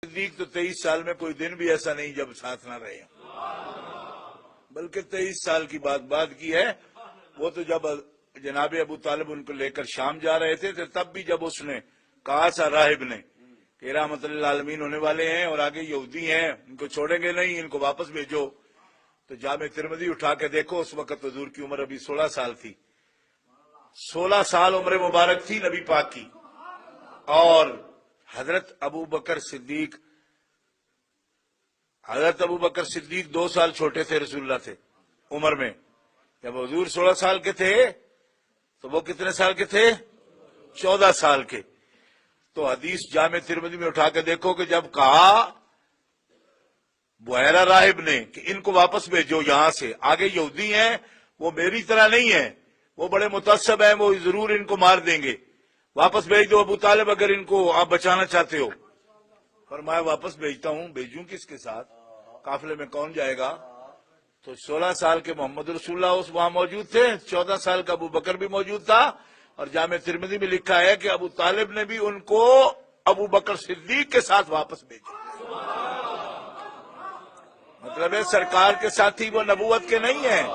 صدیق تو 23 سال میں کوئی دن بھی ایسا نہیں جب ساتھ نہ رہے، بلکہ 23 سال کی بات کی ہے۔ وہ تو جب جناب ابو طالب ان کو لے کر شام جا رہے تھے تب بھی جب اس نے کہا تھا راہب نے کہ رحمت اللہ عالمین ہونے والے ہیں اور آگے یہودی ہیں، ان کو چھوڑیں گے نہیں، ان کو واپس بھیجو، تو جامع ترمذی اٹھا کے دیکھو، اس وقت حضور کی عمر ابھی 16 سال تھی، 16 سال عمر مبارک تھی نبی پاک کی، اور حضرت ابو بکر صدیق 2 سال چھوٹے تھے رسول اللہ سے عمر میں۔ جب حضور 16 سال کے تھے تو وہ کتنے سال کے تھے؟ 14 سال کے۔ تو حدیث جامع ترمذی میں اٹھا کے دیکھو کہ جب کہا بحیرہ راہب نے کہ ان کو واپس بھیجو یہاں سے، آگے یہودی ہیں، وہ میری طرح نہیں ہیں، وہ بڑے متعصب ہیں، وہ ضرور ان کو مار دیں گے، واپس بھیج دو ابو طالب اگر ان کو آپ بچانا چاہتے ہو۔ فرمایا واپس بھیجتا ہوں، بھیجوں کس کے ساتھ؟ قافلے میں کون جائے گا؟ تو 16 سال کے محمد رسول اللہ اس وہاں موجود تھے، 14 سال کا ابو بکر بھی موجود تھا، اور جامع ترمذی میں لکھا ہے کہ ابو طالب نے بھی ان کو ابو بکر صدیق کے ساتھ واپس بھیجا۔ مطلب ہے سرکار کے ساتھی وہ نبوت کے نہیں ہیں۔